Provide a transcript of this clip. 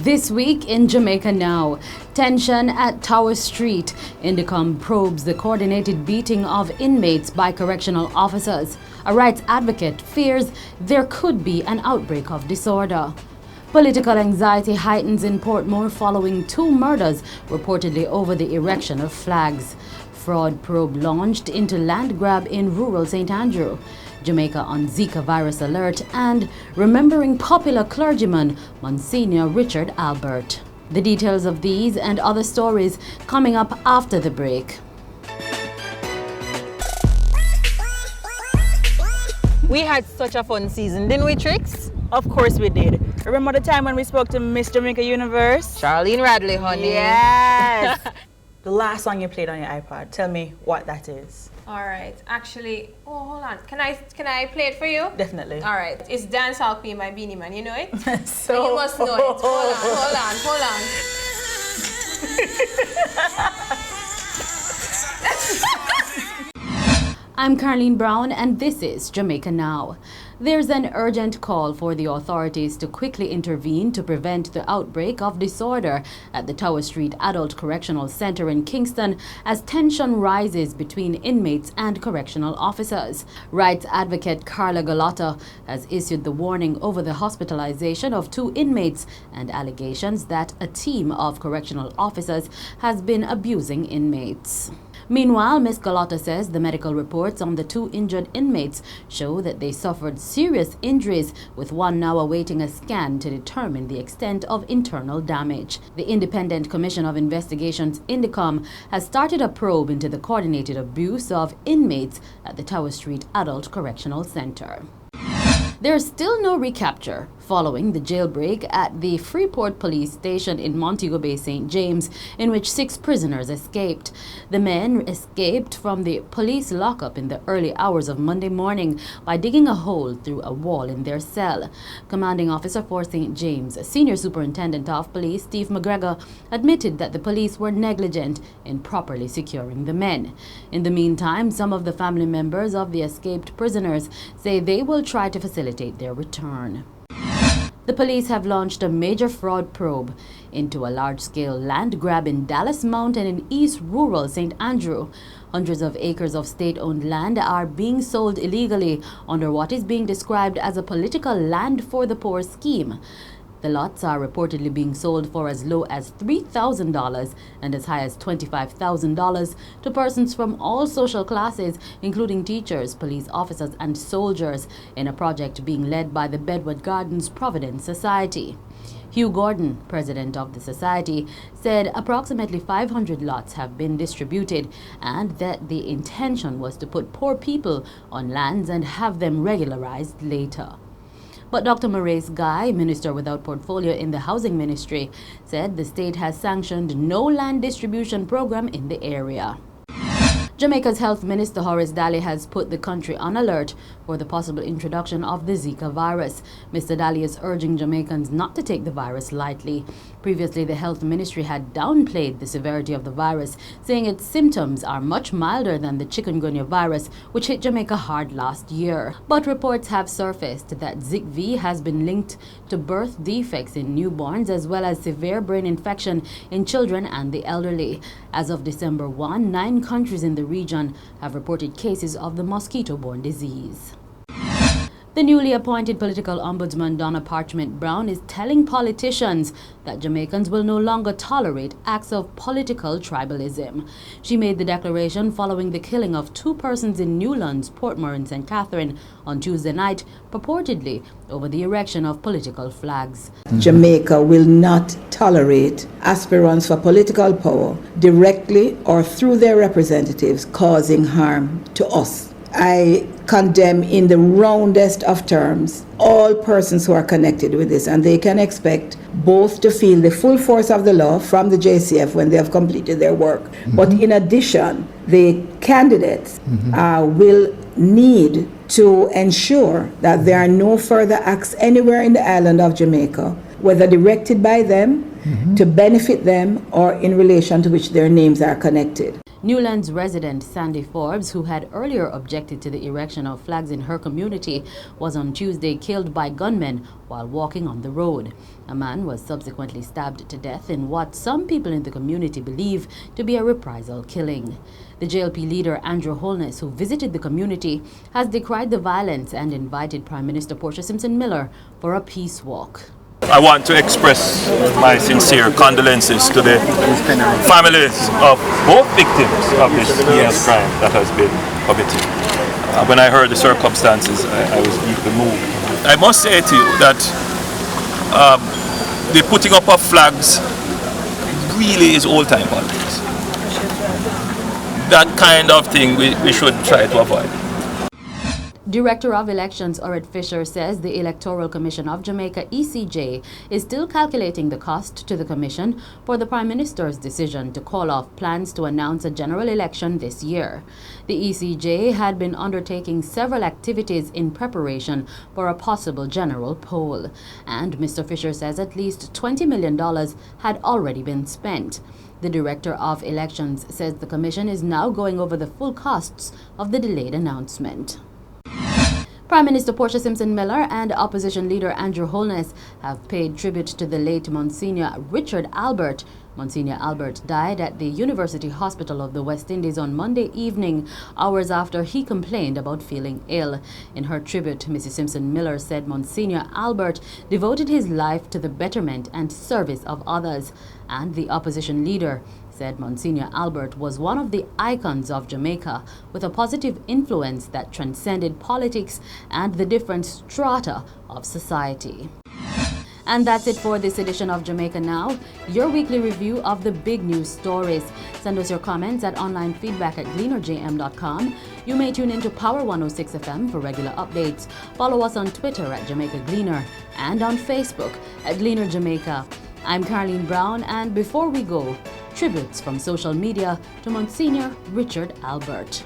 This week in Jamaica Now, tension at Tower Street. INDECOM probes the coordinated beating of inmates by correctional officers. A rights advocate fears there could be an outbreak of disorder. Political anxiety heightens in Portmore following 2 murders reportedly over the erection of flags. Fraud probe launched into land grab in rural St. Andrew. Jamaica on Zika virus alert, and remembering popular clergyman Monsignor Richard Albert. The details of these and other stories coming up after the break. We had such a fun season, didn't we, Trix? Of course we did. Remember the time when we spoke to Miss Jamaica Universe? Charlene Radley, honey. Yes! The last song you played on your iPod, tell me what that is. All right, actually, hold on. Can I play it for you? Definitely. All right, it's Dancehall Queen by Beanie Man. You know it? So you must know it. Hold on. I'm Carleen Brown, and this is Jamaica Now. There's an urgent call for the authorities to quickly intervene to prevent the outbreak of disorder at the Tower Street Adult Correctional Center in Kingston as tension rises between inmates and correctional officers. Rights advocate Carla Galata has issued the warning over the hospitalization of 2 inmates and allegations that a team of correctional officers has been abusing inmates. Meanwhile, Ms. Galata says the medical reports on the 2 injured inmates show that they suffered serious injuries, with one now awaiting a scan to determine the extent of internal damage. The Independent Commission of Investigations, INDECOM, has started a probe into the coordinated abuse of inmates at the Tower Street Adult Correctional Center. There's still no recapture following the jailbreak at the Freeport Police Station in Montego Bay, St. James, in which 6 prisoners escaped. The men escaped from the police lockup in the early hours of Monday morning by digging a hole through a wall in their cell. Commanding Officer for St. James, Senior Superintendent of Police Steve McGregor, admitted that the police were negligent in properly securing the men. In the meantime, some of the family members of the escaped prisoners say they will try to facilitate their return. The police have launched a major fraud probe into a large-scale land grab in Dallas Mountain in East Rural St. Andrew. Hundreds of acres of state-owned land are being sold illegally under what is being described as a political land for the poor scheme. The lots are reportedly being sold for as low as $3,000 and as high as $25,000 to persons from all social classes, including teachers, police officers, and soldiers, in a project being led by the Bedward Gardens Providence Society. Hugh Gordon, president of the society, said approximately 500 lots have been distributed and that the intention was to put poor people on lands and have them regularized later. But Dr. Maurice Guy, minister without portfolio in the housing ministry, said the state has sanctioned no land distribution program in the area. Jamaica's Health Minister Horace Daly has put the country on alert for the possible introduction of the Zika virus. Mr. Daly is urging Jamaicans not to take the virus lightly. Previously, the Health Ministry had downplayed the severity of the virus, saying its symptoms are much milder than the chikungunya virus, which hit Jamaica hard last year. But reports have surfaced that Zika has been linked to birth defects in newborns as well as severe brain infection in children and the elderly. As of December 1, 9 countries in the region have reported cases of the mosquito-borne disease. The newly appointed political ombudsman Donna Parchment Brown is telling politicians that Jamaicans will no longer tolerate acts of political tribalism. She made the declaration following the killing of 2 persons in Newlands, Portmore, and St. Catherine on Tuesday night, purportedly over the erection of political flags. Jamaica will not tolerate aspirants for political power directly or through their representatives causing harm to us. I condemn in the roundest of terms all persons who are connected with this, and they can expect both to feel the full force of the law from the JCF when they have completed their work. But in addition, the candidates will need to ensure that there are no further acts anywhere in the island of Jamaica, whether directed by them, to benefit them, or in relation to which their names are connected. Newlands resident Sandy Forbes, who had earlier objected to the erection of flags in her community, was on Tuesday killed by gunmen while walking on the road. A man was subsequently stabbed to death in what some people in the community believe to be a reprisal killing. The JLP leader Andrew Holness, who visited the community, has decried the violence and invited Prime Minister Portia Simpson Miller for a peace walk. I want to express my sincere condolences to the families of both victims of this heinous crime that has been committed. When I heard the circumstances, I was deeply moved. I must say to you that the putting up of flags really is old-time politics. That kind of thing we should try to avoid. Director of Elections Oret Fisher says the Electoral Commission of Jamaica, ECJ, is still calculating the cost to the Commission for the Prime Minister's decision to call off plans to announce a general election this year. The ECJ had been undertaking several activities in preparation for a possible general poll, and Mr. Fisher says at least $20 million had already been spent. The Director of Elections says the Commission is now going over the full costs of the delayed announcement. Prime Minister Portia Simpson Miller and opposition leader Andrew Holness have paid tribute to the late Monsignor Richard Albert. Monsignor Albert died at the University Hospital of the West Indies on Monday evening, hours after he complained about feeling ill. In her tribute, Mrs. Simpson Miller said Monsignor Albert devoted his life to the betterment and service of others, and the opposition leader said Monsignor Albert was one of the icons of Jamaica with a positive influence that transcended politics and the different strata of society. And that's it for this edition of Jamaica Now, your weekly review of the big news stories. Send us your comments at onlinefeedback@gleanerjm.com. You may tune into Power 106 FM for regular updates. Follow us on Twitter at Jamaica Gleaner and on Facebook at Gleaner Jamaica. I'm Caroline Brown, and before we go, tributes from social media to Monsignor Richard Albert.